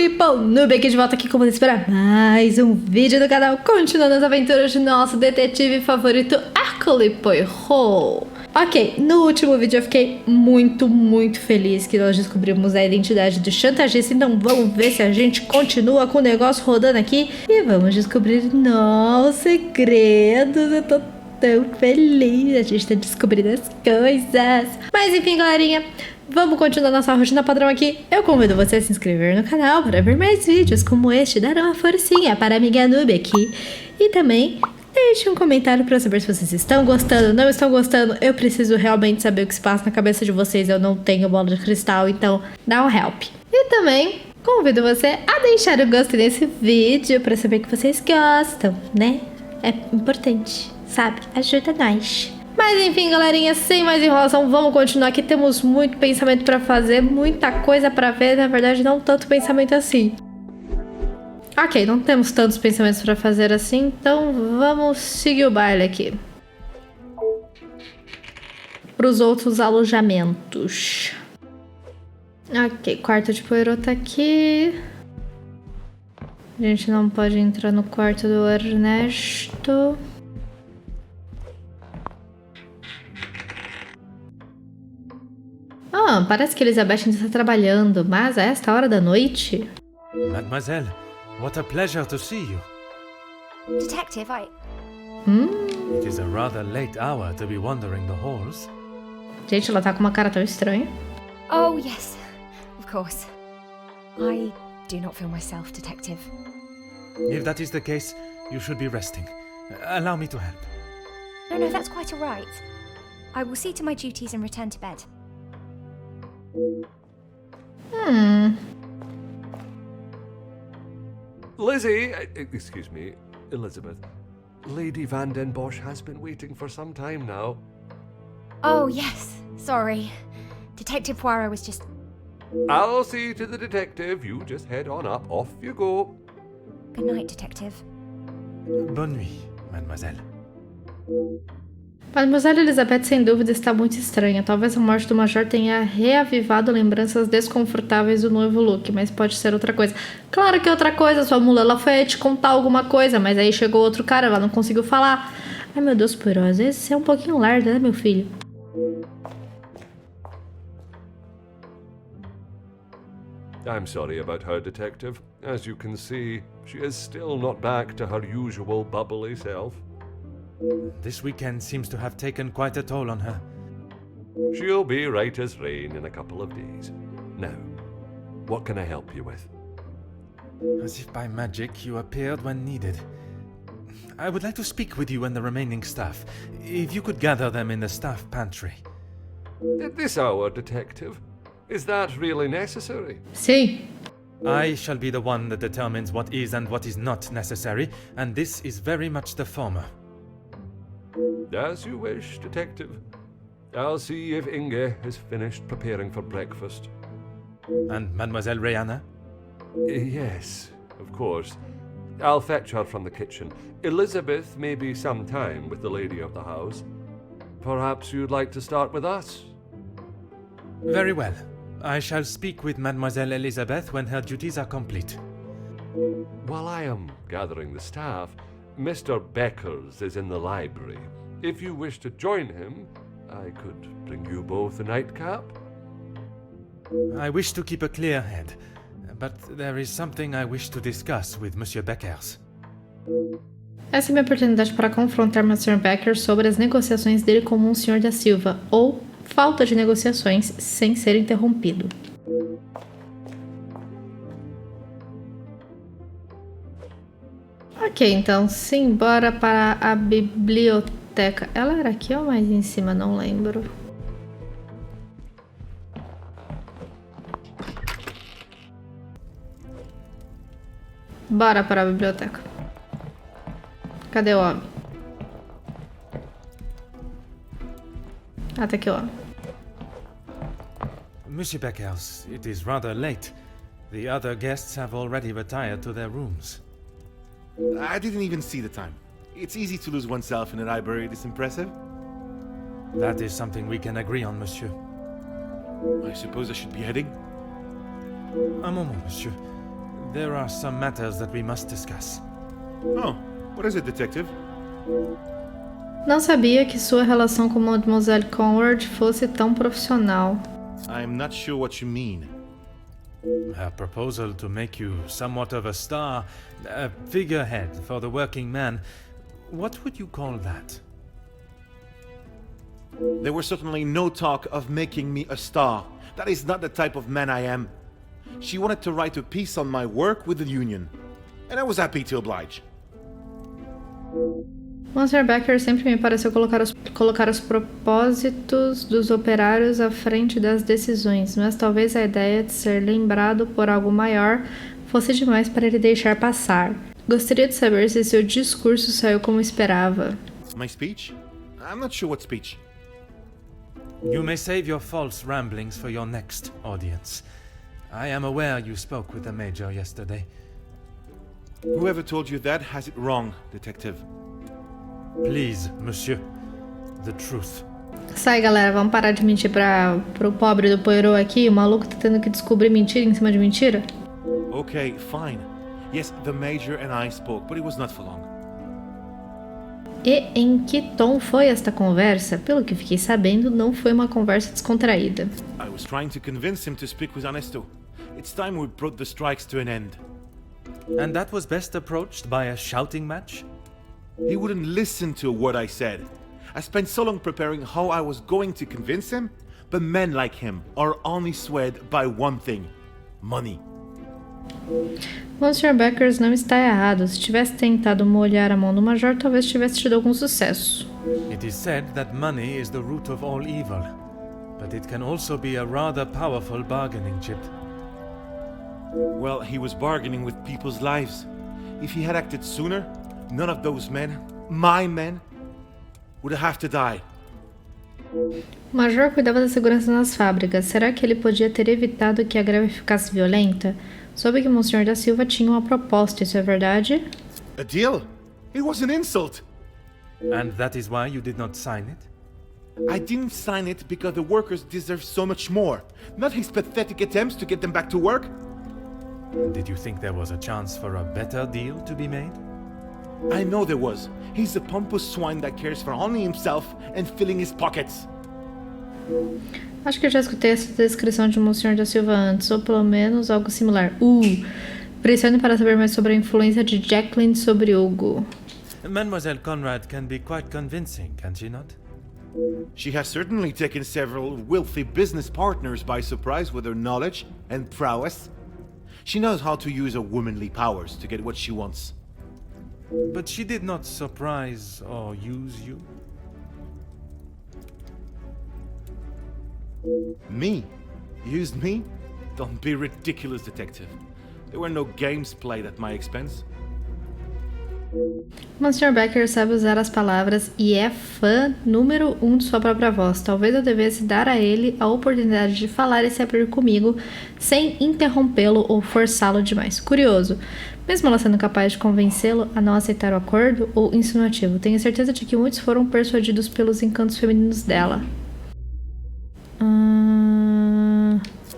Hercule Poirot aqui de volta aqui com vocês para mais um vídeo do canal, continuando as aventuras de nosso detetive favorito, Hercule Poirot. Ok, no último vídeo eu fiquei muito feliz que nós descobrimos a identidade do chantagista, então vamos ver se a gente continua com o negócio rodando aqui e vamos descobrir novos segredos. Eu tô tão feliz, a gente tá descobrindo as coisas. Mas enfim, galerinha, vamos continuar nossa rotina padrão aqui. Eu convido você a se inscrever no canal para ver mais vídeos como este, dar uma forcinha para a amiga noob aqui. E também deixe um comentário para saber se vocês estão gostando, não estão gostando. Eu preciso realmente saber o que se passa na cabeça de vocês. Eu não tenho bola de cristal, então dá um help. E também convido você a deixar o gostei nesse vídeo para saber que vocês gostam, né? É importante, sabe? Ajuda nós. Mas enfim, galerinha, sem mais enrolação, vamos continuar aqui. Temos muito pensamento pra fazer, muita coisa pra ver. Na verdade, não tanto pensamento assim. Ok, não temos tantos pensamentos pra fazer assim, então vamos seguir o baile aqui. Pros outros alojamentos. Ok, quarto de Poirot tá aqui. A gente não pode entrar no quarto do Ernesto. Ah, parece que Elizabeth ainda está trabalhando, mas a esta hora da noite... Mademoiselle, what a pleasure to see you. Detective, It is a rather late hour to be wandering the halls. Gente, ela tá com uma cara tão estranha. Oh, yes, of course. I do not feel myself, Detective. If that is the case, you should be resting. Allow me to help. No, that's quite all right. I will see to my duties and return to bed. Lizzie, excuse me, Elizabeth. Lady Van den Bosch has been waiting for some time now. Oh, yes, sorry. Detective Poirot was just... I'll see to the detective. You just head on up. Off you go. Good night, Detective. Bonne nuit, mademoiselle. Mademoiselle Elizabeth, sem dúvida, está muito estranha. Talvez a morte do Major tenha reavivado lembranças desconfortáveis do noivo Luke, mas pode ser outra coisa. Claro que é outra coisa, sua mula, ela foi te contar alguma coisa, mas aí chegou outro cara, ela não conseguiu falar. Ai, meu Deus, Poirot, às vezes você é um pouquinho lerda, né, meu filho? I'm sorry about her, Detective. As you can see, she is still not back to her usual bubbly self. This weekend seems to have taken quite a toll on her. She'll be right as rain in a couple of days. Now, what can I help you with? As if by magic you appeared when needed. I would like to speak with you and the remaining staff. If you could gather them in the staff pantry. At this hour, Detective? Is that really necessary? Sim. I shall be the one that determines what is and what is not necessary, and this is very much the former. As you wish, Detective. I'll see if Inge is finished preparing for breakfast. And Mademoiselle Rihanna? Yes, of course. I'll fetch her from the kitchen. Elizabeth may be some time with the lady of the house. Perhaps you'd like to start with us? Very well. I shall speak with Mademoiselle Elizabeth when her duties are complete. While I am gathering the staff, Mr. Beckers is in the library. If you wish to join him, I could bring you both a nightcap. I wish to keep a clear head, but there is something I wish to discuss with Monsieur Beckers. Essa é a minha oportunidade para confrontar o Sr. Becker sobre as negociações dele com o Sr. da Silva, ou falta de negociações sem ser interrompido. Ok, então simbora para a biblioteca. Ela era aqui ou mais em cima? Não lembro. Bora para a biblioteca. Cadê o homem? Ah, tá aqui o homem. Monsieur Beckers, it is rather late. The other guests have already retired to their rooms. I didn't even see the time. It's easy to lose oneself in a library this impressive. That is something we can agree on, monsieur. I suppose I should be heading? Un moment, monsieur. There are some matters that we must discuss. Oh, what is it, Detective? Não sabia que sua relação com Mademoiselle Conrad fosse tão profissional. I'm not sure what you mean. Her proposal to make you somewhat of a star, a figurehead for the working man. What would you call that? There was certainly no talk of making me a star. That is not the type of man I am. She wanted to write a piece on my work with the union, and I was happy to oblige. Monsieur Becker sempre me pareceu colocar os propósitos dos operários à frente das decisões, mas talvez a ideia de ser lembrado por algo maior fosse demais para ele deixar passar. Gostaria de saber se seu discurso saiu como esperava. My speech? I'm not sure what speech. You may save your false ramblings for your next audience. I am aware you spoke with the Major yesterday. Whoever told you that has it wrong, Detective. Please, monsieur. The truth. Sai, galera, vamos parar de mentir pro pobre do Poirot aqui. O maluco tá tendo que descobrir mentira em cima de mentira. Okay, fine. Yes, the Major and I spoke, but it was not for long. E em que tom foi esta conversa? Pelo que fiquei sabendo, não foi uma conversa descontraída. I was trying to convince him to speak with Ernesto. It's time we brought the strikes to an end. And that was best approached by a shouting match? He wouldn't listen to what I said. I spent so long preparing how I was going to convince him, but men like him are only swayed by one thing: money. Monsieur Beckers não está errado. Se tivesse tentado molhar a mão do Major, talvez tivesse tido algum sucesso. It is said that money is the root of all evil, but it can also be a rather powerful bargaining chip. Well, he was bargaining with people's lives. If he had acted sooner, none of those men, my men, would have to die. O Major cuidava da segurança nas fábricas. Será que ele podia ter evitado que a greve ficasse violenta? Soube que Monsieur da Silva tinha uma proposta, isso é verdade? A deal? It was an insult. And that is why you did not sign it? I didn't sign it because the workers deserve so much more, not his pathetic attempts to get them back to work. Did you think there was a chance for a better deal to be made? I know there was. He's a pompous swine that cares for only himself and filling his pockets. Acho que eu já escutei essa descrição de Monsieur da Silva antes, ou pelo menos algo similar. Pressione para saber mais sobre a influência de Jacqueline sobre Hugo. Mademoiselle Conrad can be quite convincing, can she not? She has certainly taken several wealthy business partners by surprise with her knowledge and prowess. She knows how to use her womanly powers to get what she wants. But she did not surprise or use you? Me? Used me? Don't be ridiculous, Detective. There were no games played at my expense. Monsieur Becker sabe usar as palavras e é fã número 1 de sua própria voz. Talvez eu devesse dar a ele a oportunidade de falar e se abrir comigo sem interrompê-lo ou forçá-lo demais. Curioso, mesmo ela sendo capaz de convencê-lo a não aceitar o acordo ou insinuativo, tenho certeza de que muitos foram persuadidos pelos encantos femininos dela.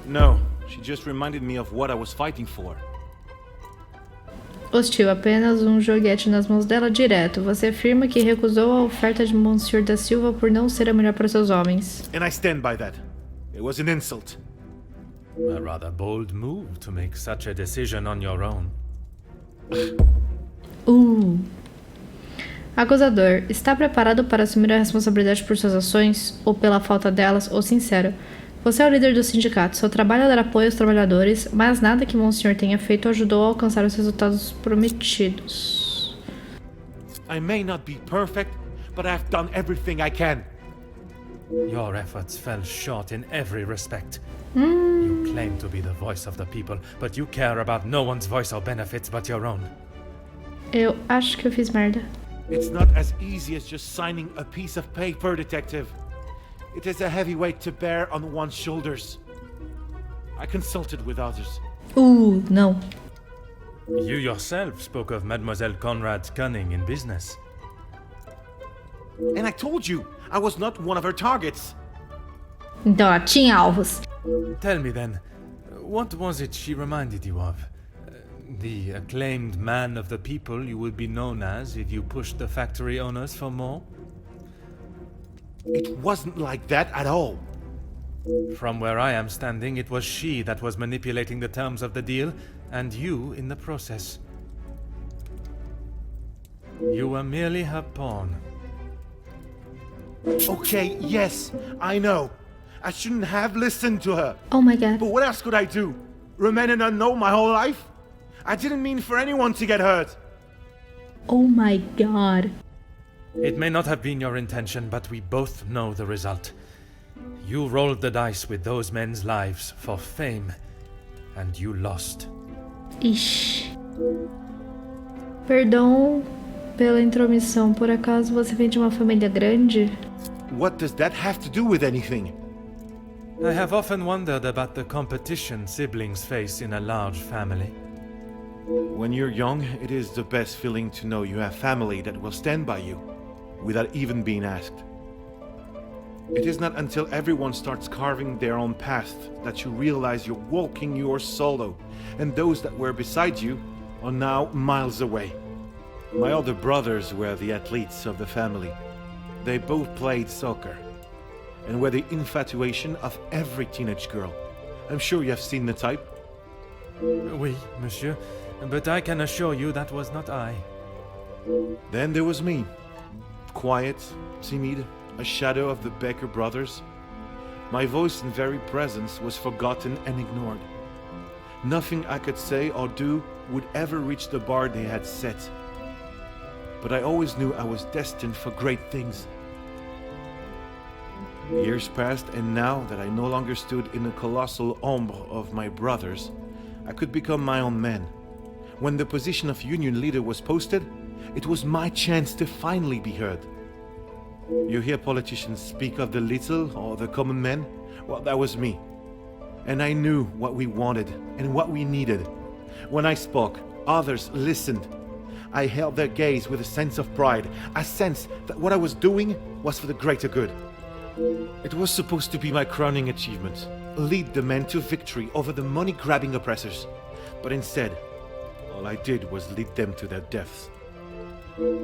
No, she just reminded me of what I was fighting for. Hostil, apenas um joguete nas mãos dela direto. Você afirma que recusou a oferta de Monsieur da Silva por não ser a melhor para seus homens. And I stand by that. It was an insult. A rather bold move to make such a decision on your own. Acusador, está preparado para assumir a responsabilidade por suas ações, ou pela falta delas, ou sincero? Você é o líder do sindicato, seu trabalho é dar apoio aos trabalhadores, mas nada que Monsieur tenha feito ajudou a alcançar os resultados prometidos. I may not be perfect, but I've done everything I can. Your efforts fell short in every respect. You claim to be the voice of the people, but you care about no one's voice or benefits but your own. Eu acho que eu fiz merda. It's not as easy as just signing a piece of paper, Detective. It is a heavy weight to bear on one's shoulders. I consulted with others. Não. You yourself spoke of Mademoiselle Conrad's cunning in business. And I told you, I was not one of her targets. Então ela tinha alvos. Tell me then, what was it she reminded you of? The acclaimed man of the people you would be known as if you pushed the factory owners for more? It wasn't like that at all. From where I am standing, it was she that was manipulating the terms of the deal, and you in the process. You were merely her pawn. Okay, yes, I know. I shouldn't have listened to her. Oh my god. But what else could I do? Remain an unknown my whole life? I didn't mean for anyone to get hurt. Oh my god. It may not have been your intention, but we both know the result. You rolled the dice with those men's lives for fame, and you lost. Ixi. Perdão pela intromissão. Por acaso você vem de uma família grande? What does that have to do with anything? I have often wondered about the competition siblings face in a large family. When you're young, it is the best feeling to know you have family that will stand by you, without even being asked. It is not until everyone starts carving their own path that you realize you're walking yours solo, and those that were beside you are now miles away. My older brothers were the athletes of the family. They both played soccer, and were the infatuation of every teenage girl. I'm sure you have seen the type. Oui, monsieur, but I can assure you that was not I. Then there was me. Quiet, timid, a shadow of the Becker brothers. My voice and very presence was forgotten and ignored. Nothing I could say or do would ever reach the bar they had set. But I always knew I was destined for great things. Years passed, and now that I no longer stood in the colossal ombre of my brothers, I could become my own man. When the position of union leader was posted, it was my chance to finally be heard. You hear politicians speak of the little or the common man? Well, that was me. And I knew what we wanted and what we needed. When I spoke, others listened. I held their gaze with a sense of pride, a sense that what I was doing was for the greater good. It was supposed to be my crowning achievement, lead the men to victory over the money-grabbing oppressors. But instead, all I did was lead them to their deaths.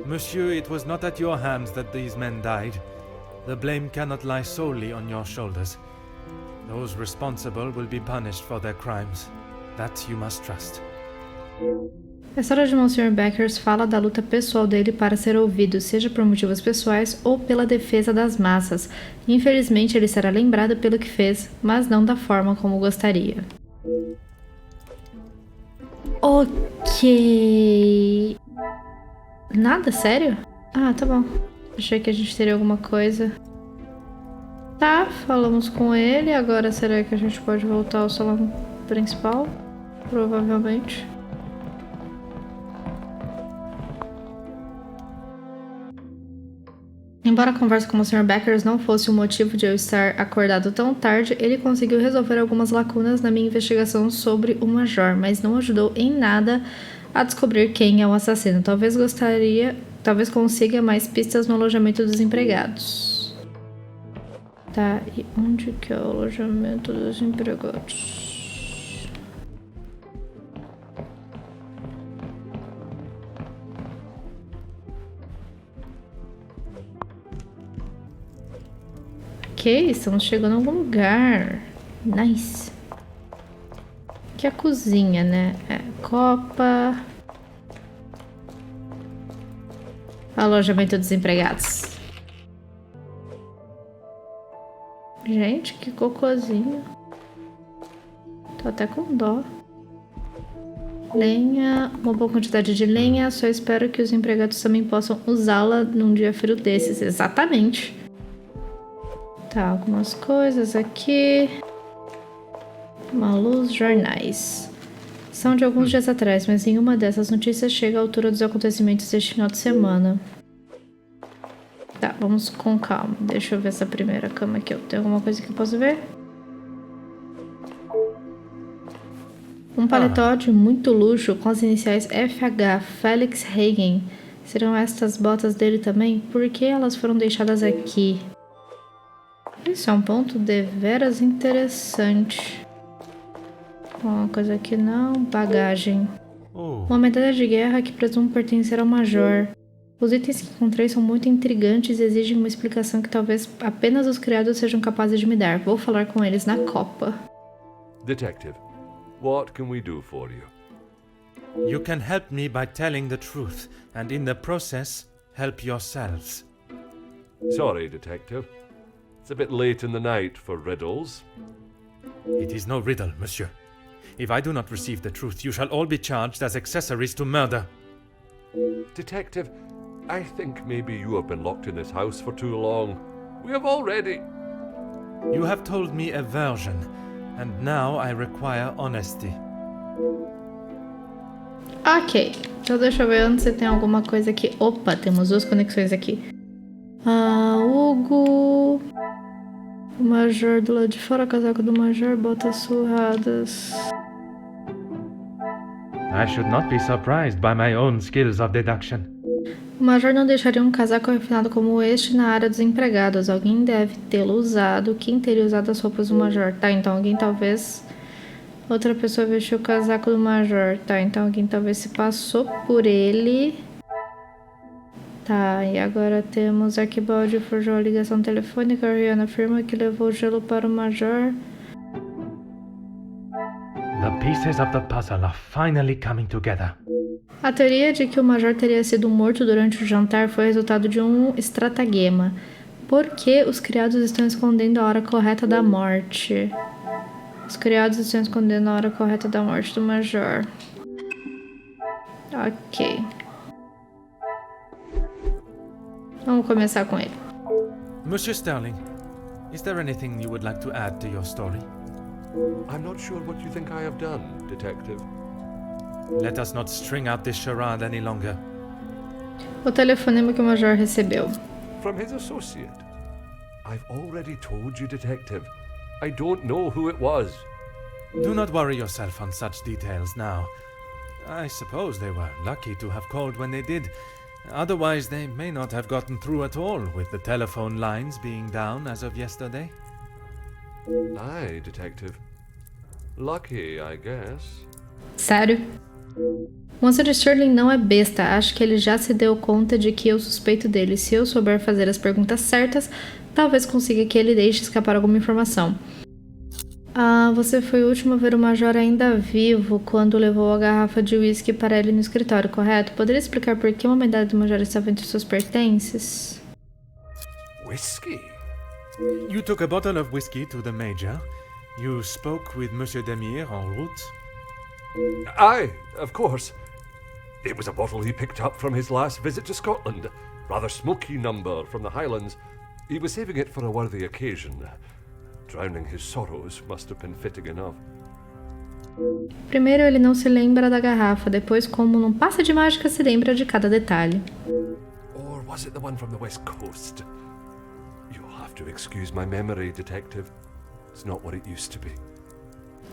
Monsieur, it was not at your hands that these men died. The blame cannot lie solely on your shoulders. Those responsible will be punished for their crimes. That you must trust. A história de Mr. Beckers fala da luta pessoal dele para ser ouvido, seja por motivos pessoais ou pela defesa das massas. Infelizmente, ele será lembrado pelo que fez, mas não da forma como gostaria. Ok. Nada? Sério? Ah, tá bom. Achei que a gente teria alguma coisa. Tá, falamos com ele. Agora será que a gente pode voltar ao salão principal? Provavelmente. Embora a conversa com o Sr. Beckers não fosse o motivo de eu estar acordado tão tarde, ele conseguiu resolver algumas lacunas na minha investigação sobre o Major, mas não ajudou em nada a descobrir quem é o assassino. Talvez consiga mais pistas no alojamento dos empregados. Tá, e onde que é o alojamento dos empregados? Ok, estamos chegando a algum lugar. Nice. Aqui é a cozinha, né? É, copa. Alojamento dos empregados. Gente, que cocôzinho. Tô até com dó. Lenha, uma boa quantidade de lenha. Só espero que os empregados também possam usá-la num dia frio desses. Exatamente. Tá, algumas coisas aqui. Uma luz, jornais. São de alguns dias atrás, mas nenhuma dessas notícias chega à altura dos acontecimentos deste final de semana. Tá, vamos com calma. Deixa eu ver essa primeira cama aqui. Tem alguma coisa que eu posso ver? Um paletó de muito luxo com as iniciais FH, Felix Hagen. Serão estas botas dele também? Por que elas foram deixadas aqui? Isso é um ponto deveras interessante. Uma coisa aqui não. Bagagem. Oh, Uma medalha de guerra que presumo pertencer ao Major. Os itens que encontrei são muito intrigantes e exigem uma explicação que talvez apenas os criados sejam capazes de me dar. Vou falar com eles na copa. Detective, what can we do for you? you can help me by telling the truth, and in the process, help yourselves. Sorry, Detective. It's a bit late in the night for riddles. It is no riddle, monsieur. If I do not receive the truth, you shall all be charged as accessories to murder. Detective, I think maybe you have been locked in this house for too long. We have already... You have told me a version, and now I require honesty. Ok, então deixa eu ver antes se tem alguma coisa aqui. Opa, temos duas conexões aqui. Hugo... O Major do lado de fora, casaco do Major, botas surradas. I should not be surprised by my own skills of deduction. O Major não deixaria um casaco refinado como este na área dos empregados. Alguém deve tê-lo usado. Quem teria usado as roupas do Major? Tá, então alguém talvez... Outra pessoa vestiu o casaco do Major. Tá, então alguém talvez se passou por ele. Tá, e agora temos Arquibaldi forjou a ligação telefônica. A Rihanna afirma que levou gelo para o Major. The pieces of the puzzle are finally coming together. A teoria de que o Major teria sido morto durante o jantar foi resultado de um estratagema. Por que os criados estão escondendo a hora correta da morte? Os criados estão escondendo a hora correta da morte do Major. Ok. Vamos começar com ele. Monsieur Sterling, is there anything you would like to add to your story? I'm not sure what you think I have done, Detective. Let us not string out this charade any longer. O telefonema que o Major recebeu. From his associate. I've already told you, Detective. I don't know who it was. Do not worry yourself on such details now. I suppose they were lucky to have called when they did. Otherwise, they may not have gotten through at all, with the telephone lines being down as of yesterday. Aye, Detective. Lucky, I guess. Sério? O moço de Sterling não é besta. Acho que ele já se deu conta de que eu suspeito dele. Se eu souber fazer as perguntas certas, talvez consiga que ele deixe escapar alguma informação. Você foi o último a ver o Major ainda vivo quando levou a garrafa de whisky para ele no escritório, correto? Poderia explicar por que uma medalha do Major estava entre seus pertences? Whiskey? You took a bottle of whiskey to the Major. You spoke with Monsieur Demire en route. Aye, of course. It was a bottle he picked up from his last visit to Scotland. Rather smoky number from the Highlands. He was saving it for a worthy occasion. Drowning his sorrows must have been fitting enough. Primeiro ele não se lembra da garrafa, depois como num passe de mágica se lembra de cada detalhe. Or was it the one from the West Coast? You'll have to excuse my memory, Detective. It's not what it used to be.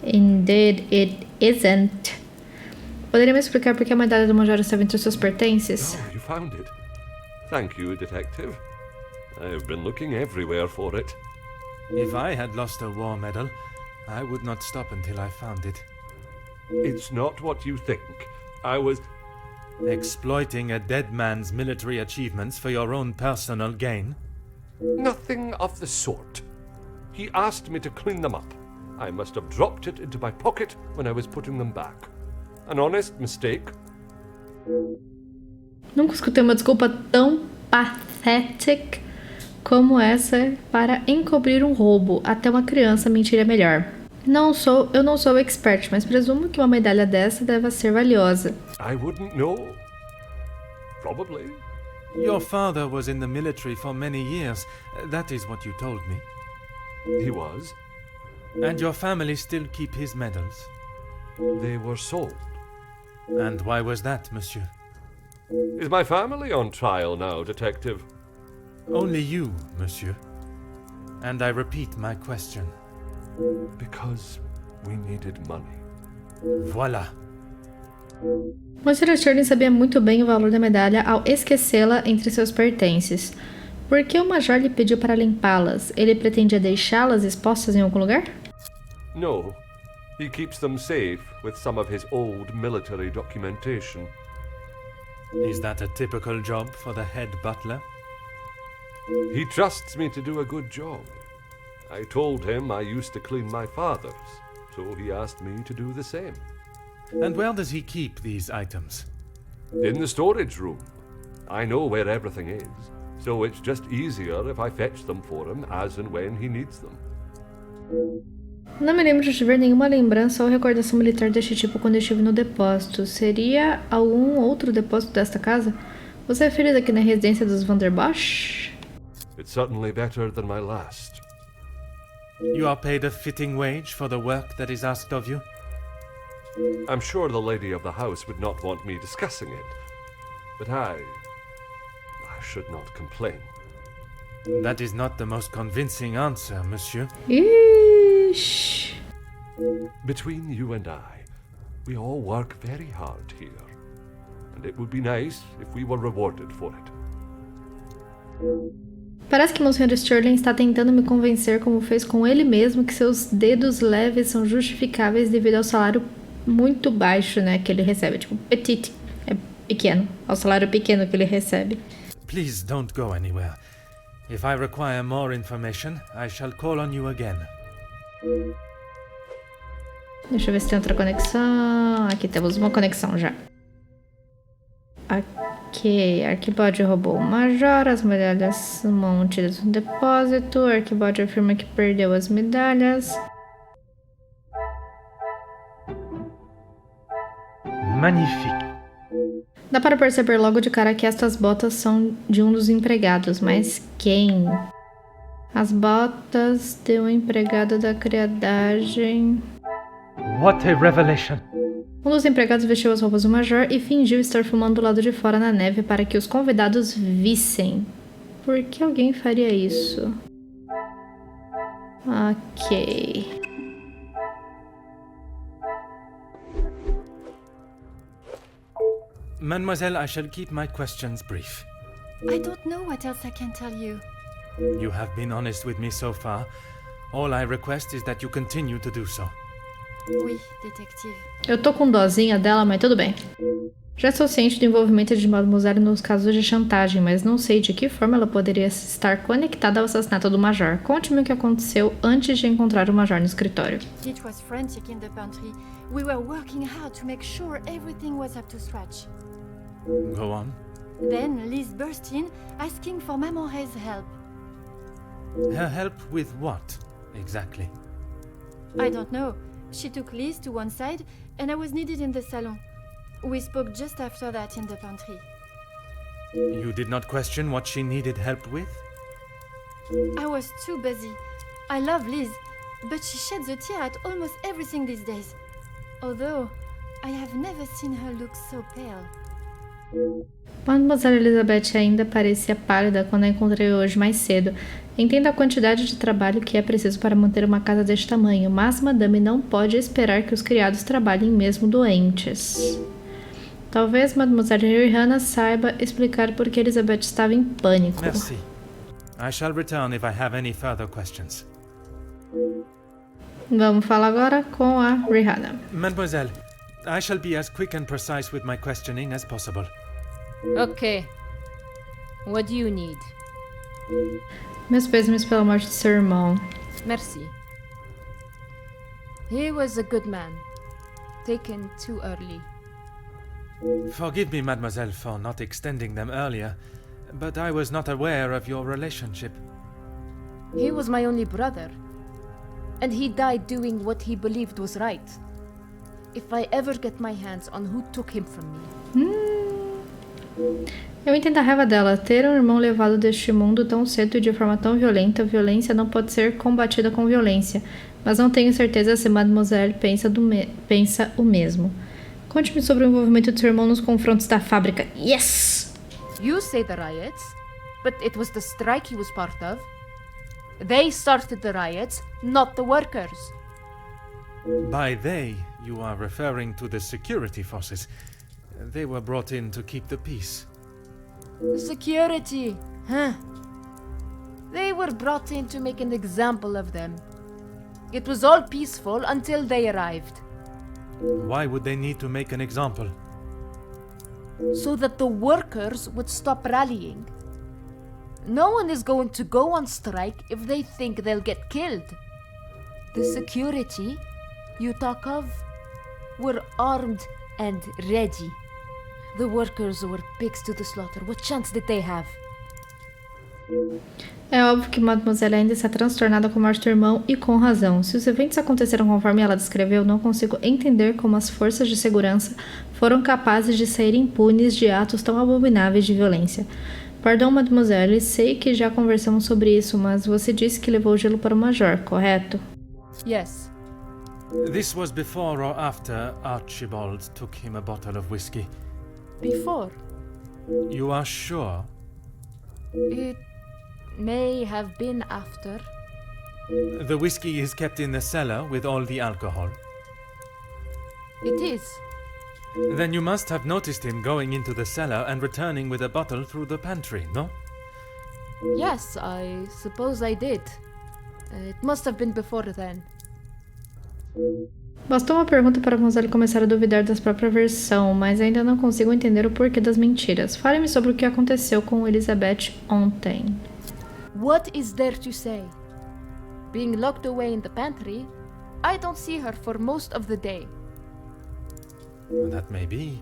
Indeed, it isn't. Poderia me explicar por que a medalha do Major estava entre seus pertences? Oh, you found it. Thank you, Detective. I've been looking everywhere for it. If I had lost a war medal, I would not stop until I found it. It's not what you think. I was... Exploiting a dead man's military achievements for your own personal gain? Nothing of the sort. He asked me to clean them up. I must have dropped it into my pocket when I was putting them back. An honest mistake. Nunca escutei uma desculpa tão pathetic como essa para encobrir um roubo. Até uma criança mentiria melhor. Eu não sou expert, mas presumo que uma medalha dessa deve ser valiosa. I wouldn't know. Probably. Your father was in the military for many years. That is what you told me. He was. And your family still keep his medals? They were sold. And why was that, monsieur? Is my family on trial now, Detective? Only you, monsieur. And I repeat my question. Because we needed money. Voilà. Monsieur Sterling sabia muito bem o valor da medalha ao esquecê-la entre seus pertences. Por que o Major lhe pediu para limpá-las? Ele pretendia deixá-las expostas em algum lugar? No. He keeps them safe with some of his old military documentation. Is that a typical job for the head butler? He trusts me to do a good job. I told him I used to clean my father's, so he asked me to do the same. And where does he keep these items? In the storage room. I know where everything is, so it's just easier if I fetch them for him as and when he needs them. Não me lembro de ver nenhuma lembrança ou recordação militar deste tipo quando estive no depósito. Seria algum outro depósito desta casa? Você é ferido aqui na residência dos Van der Bosch? It's certainly better than my last. You are paid a fitting wage for the work that is asked of you? I'm sure the lady of the house would not want me discussing it, but I should not complain. That is not the most convincing answer, monsieur. Ixi. Between you and I, we all work very hard here, and it would be nice if we were rewarded for it. Parece que Mr. Sterling está tentando me convencer, como fez com ele mesmo, que seus dedos leves são justificáveis devido ao salário muito baixo, né, que ele recebe. Tipo, petit, é pequeno, ao salário pequeno que ele recebe. Please don't go anywhere. If I require more information, I shall call on you again. Deixa eu ver se tem outra conexão. Aqui temos uma conexão já. Ok, Arquibald roubou o Major, as medalhas são mantidas no depósito. Arquibald afirma que perdeu as medalhas. Magnifique. Dá para perceber logo de cara que estas botas são de um dos empregados, mas quem? As botas de um empregado da criadagem. What a revelation! Um dos empregados vestiu as roupas do Major e fingiu estar filmando do lado de fora na neve para que os convidados vissem. Por que alguém faria isso? Ok. Mademoiselle, I shall keep my questions brief. I don't know what else I can tell you. You have been honest with me so far. All I request is that you continue to do so. Oui, Detetive. Eu tô com dozinha dela, mas tudo bem. Já sou ciente do envolvimento de Mademoiselle nos casos de chantagem, mas não sei de que forma ela poderia estar conectada ao assassinato do Major. Conte-me o que aconteceu antes de encontrar o Major no escritório. It was frantic in the pantry. We were working hard to make sure everything was up to scratch. Go on. Then Liz burst in, asking for Maman's help. Her help with what, exactly? I don't know. She took Liz to one side, and I was needed in the salon. We spoke just after that in the pantry. You did not question what she needed help with? I was too busy. I love Liz, but she sheds a tear at almost everything these days. Although, I have never seen her look so pale. Mademoiselle Elizabeth ainda parecia pálida quando a encontrei hoje mais cedo. Entendo a quantidade de trabalho que é preciso para manter uma casa deste tamanho, mas Madame não pode esperar que os criados trabalhem mesmo doentes. Talvez Mademoiselle Rihanna saiba explicar por que Elizabeth estava em pânico. Merci. I shall return if I have any further questions. Vamos falar agora com a Rihanna. Mademoiselle, I shall be as quick and precise with my questioning as possible. Okay. What do you need? Meus pêsames pela morte de seu irmão. Merci. He was a good man. Taken too early. Forgive me, mademoiselle, for not extending them earlier, but I was not aware of your relationship. He was my only brother. And he died doing what he believed was right. If I ever get my hands on who took him from me. Eu entendo a raiva dela. Ter um irmão levado deste mundo tão cedo e de forma tão violenta, violência não pode ser combatida com violência. Mas não tenho certeza se Mademoiselle pensa o mesmo. Conte-me sobre o envolvimento de seu irmão nos confrontos da fábrica. Yes! You say the riots, but it was the strike he was part of. They started the riots, not the workers. By they, you are referring to the security forces. They were brought in to keep the peace. Security, huh? They were brought in to make an example of them. It was all peaceful until they arrived. Why would they need to make an example? So that the workers would stop rallying. No one is going to go on strike if they think they'll get killed. The security you talk of were armed and ready. The workers were pigs to the slaughter. What chance did they have? É óbvio que Mademoiselle ainda está transtornada com a morte do irmão e com razão. Se os eventos aconteceram conforme ela descreveu, não consigo entender como as forças de segurança foram capazes de sair impunes de atos tão abomináveis de violência. Perdão, Mademoiselle, sei que já conversamos sobre isso, mas você disse que levou o gelo para o Major, correto? Yes. This was before or after Archibald took him a bottle of whiskey. Before. You are sure? It may have been after. The whiskey is kept in the cellar with all the alcohol. It is. Then you must have noticed him going into the cellar and returning with a bottle through the pantry, no? Yes, I suppose I did. It must have been before then. Bastou uma pergunta para Mademoiselle começar a duvidar da própria versão, mas ainda não consigo entender o porquê das mentiras. Fale-me sobre o que aconteceu com Elizabeth ontem. What is there to say? Being locked away in the pantry, I don't see her for most of the day. That may be,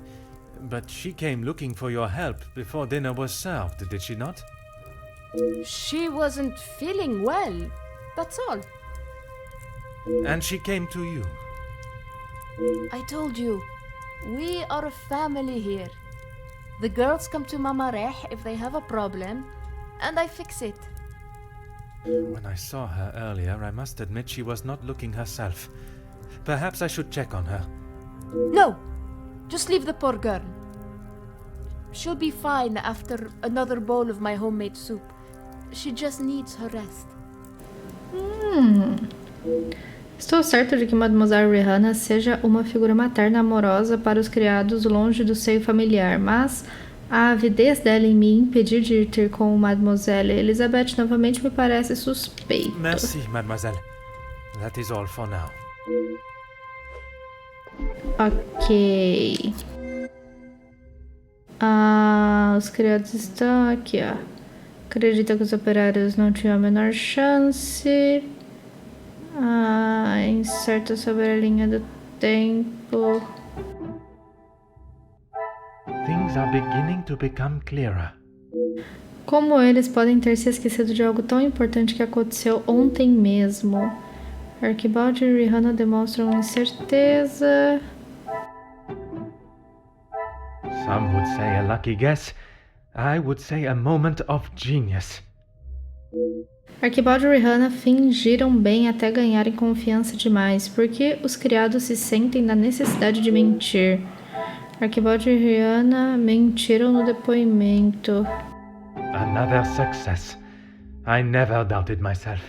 but she came looking for your help before dinner was served, did she not? She wasn't feeling well, that's all. And she came to you. I told you, we are a family here. The girls come to Mama Reh if they have a problem, and I fix it. When I saw her earlier, I must admit she was not looking herself. Perhaps I should check on her. No! Just leave the poor girl. She'll be fine after another bowl of my homemade soup. She just needs her rest. Estou certo de que Mademoiselle Rihanna seja uma figura materna amorosa para os criados longe do seio familiar, mas a avidez dela em me impedir de ir ter com Mademoiselle Elizabeth novamente me parece suspeito. Merci, mademoiselle. That is all for now. Ok. Os criados estão aqui, ó. Acredita que os operários não tinham a menor chance. Incerta sobre a linha do tempo. Things are beginning to become clearer. Como eles podem ter se esquecido de algo tão importante que aconteceu ontem mesmo? Archibald e Rihanna demonstram incerteza. Some would say a lucky guess. I would say a moment of genius. Archibald e Rihanna fingiram bem até ganharem confiança demais, porque os criados se sentem na necessidade de mentir. Archibald e Rihanna mentiram no depoimento. Another success. I never doubted myself.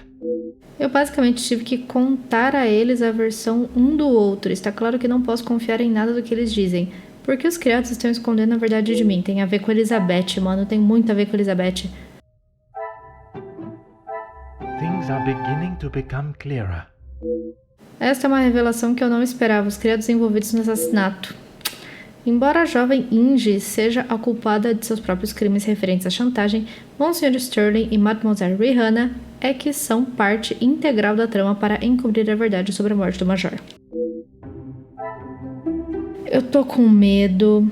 Eu basicamente tive que contar a eles a versão um do outro. Está claro que não posso confiar em nada do que eles dizem. Porque os criados estão escondendo a verdade de mim. Tem a ver com Elizabeth, mano. Tem muito a ver com Elizabeth. Things are beginning to become clearer. Esta é uma revelação que eu não esperava. Os criados envolvidos no assassinato. Embora a jovem Inge seja a culpada de seus próprios crimes referentes à chantagem, Monsieur Sterling e Mademoiselle Rihanna é que são parte integral da trama para encobrir a verdade sobre a morte do Major. Eu tô com medo.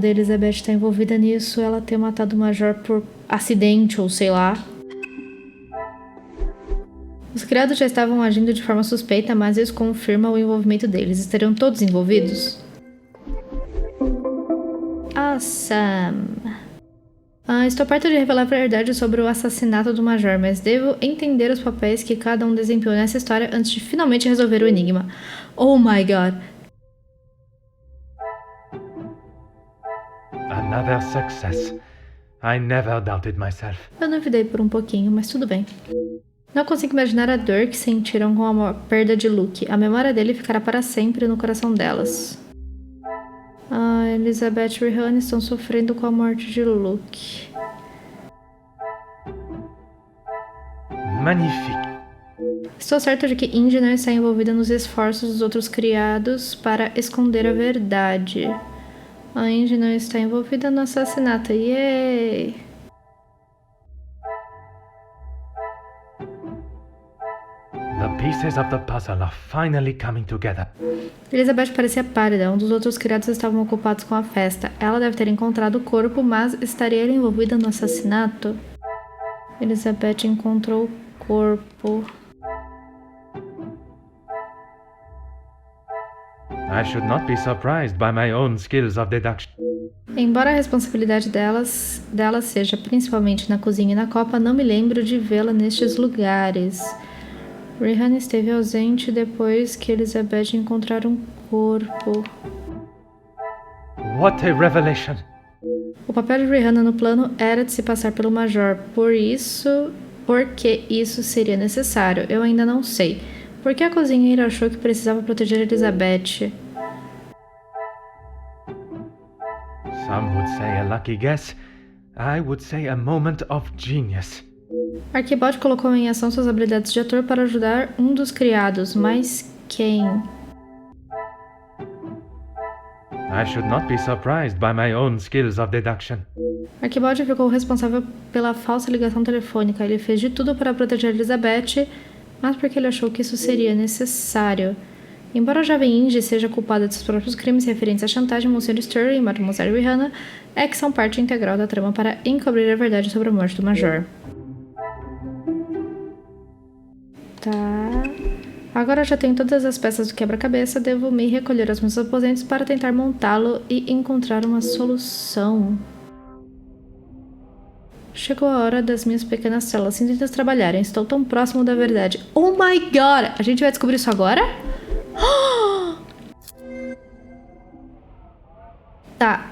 Da Elizabeth estar envolvida nisso, ela ter matado o Major por acidente ou sei lá. Os criados já estavam agindo de forma suspeita, mas isso confirma o envolvimento deles. Estariam todos envolvidos? Awesome. Estou perto de revelar a verdade sobre o assassinato do Major, mas devo entender os papéis que cada um desempenhou nessa história antes de finalmente resolver o enigma. Oh my god. Another success. I never doubted myself. Eu duvidei por um pouquinho, mas tudo bem. Não consigo imaginar a dor que sentiram com a perda de Luke. A memória dele ficará para sempre no coração delas. Elizabeth e Rihanna estão sofrendo com a morte de Luke. Magnifique. Estou certa de que Indy não está envolvida nos esforços dos outros criados para esconder a verdade. A Indy não está envolvida no assassinato. Yay! The pieces of the puzzle are finally coming together. Elizabeth parecia pálida. Um dos outros criados estavam ocupados com a festa. Ela deve ter encontrado o corpo, mas estaria ela envolvida no assassinato? Elizabeth encontrou o corpo. I should not be surprised by my own skills of deduction. Embora a responsabilidade dela seja principalmente na cozinha e na copa, não me lembro de vê-la nestes lugares. Rihanna esteve ausente depois que Elizabeth encontrar um corpo. What a revelation! O papel de Rihanna no plano era de se passar pelo Major, porque isso seria necessário, eu ainda não sei. Por que a cozinheira achou que precisava proteger Elizabeth? Some would say a lucky guess. I would say a moment of genius. Archibald colocou em ação suas habilidades de ator para ajudar um dos criados, mas quem? I should not be surprised by my own skills of deduction. Archibald ficou responsável pela falsa ligação telefônica. Ele fez de tudo para proteger Elizabeth, mas porque ele achou que isso seria necessário. Embora a jovem Indy seja culpada de seus próprios crimes referentes à chantagem, Monsieur Sterling e Mademoiselle Rihanna é que são parte integral da trama para encobrir a verdade sobre a morte do Major. Tá. Agora já tenho todas as peças do quebra-cabeça, devo me recolher aos meus aposentos para tentar montá-lo e encontrar uma solução. Chegou a hora das minhas pequenas células cinzentas trabalharem. Estou tão próximo da verdade. Oh my god! A gente vai descobrir isso agora? Tá.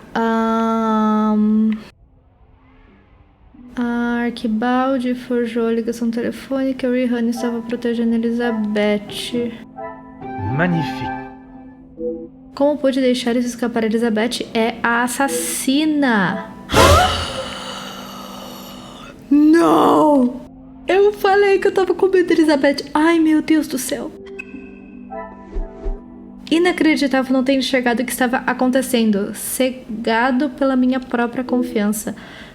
Archibald forjou a ligação telefônica e Rihanna estava protegendo Elizabeth. Magnifique. Como pude deixar isso escapar? Elizabeth é a assassina. Não! Eu falei que eu tava com medo de Elizabeth. Ai, meu Deus do céu. Inacreditável não ter enxergado o que estava acontecendo. Cegado pela minha própria confiança.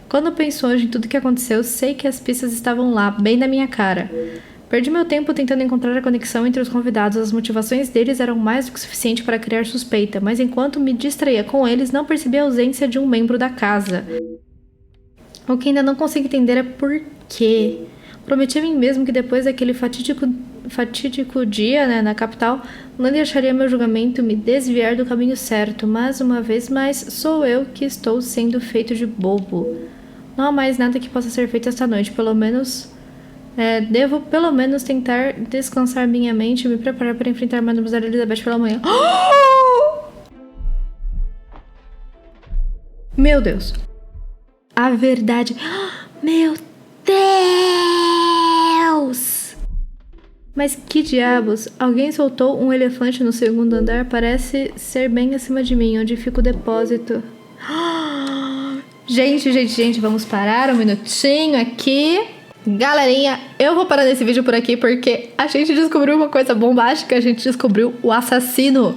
Quando penso hoje em tudo que aconteceu, sei que as pistas estavam lá, bem na minha cara. Perdi meu tempo tentando encontrar a conexão entre os convidados. As motivações deles eram mais do que suficiente para criar suspeita, mas enquanto me distraía com eles, não percebi a ausência de um membro da casa. O que ainda não consigo entender é por quê. Prometi a mim mesmo que depois daquele fatídico dia, na capital, não deixaria meu julgamento me desviar do caminho certo, mas uma vez mais sou eu que estou sendo feito de bobo. Não há mais nada que possa ser feito esta noite, devo pelo menos tentar descansar minha mente e me preparar para enfrentar Mademoiselle Elizabeth pela manhã. Meu Deus. A verdade. Meu Deus! Mas que diabos? Alguém soltou um elefante no segundo andar? Parece ser bem acima de mim, onde fica o depósito. Gente, vamos parar um minutinho aqui. Galerinha, eu vou parar nesse vídeo por aqui porque a gente descobriu uma coisa bombástica. A gente descobriu o assassino.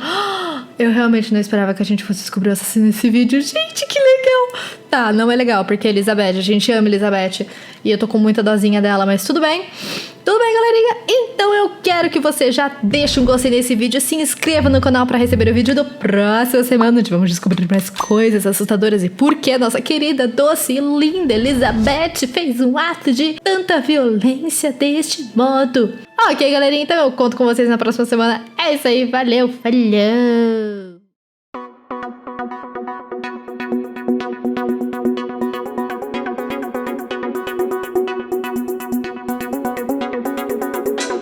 Eu realmente não esperava que a gente fosse descobrir o assassino nesse vídeo. Gente, que legal! Tá, não é legal, porque Elizabeth, a gente ama Elizabeth. E eu tô com muita dosinha dela, mas tudo bem. Tudo bem, galerinha? Então eu quero que você já deixe um gostei nesse vídeo, se inscreva no canal para receber o vídeo da próxima semana, onde vamos descobrir mais coisas assustadoras e por que nossa querida, doce e linda Elizabeth fez um ato de tanta violência deste modo. Ok, galerinha, então eu conto com vocês na próxima semana. É isso aí, valeu, falhou!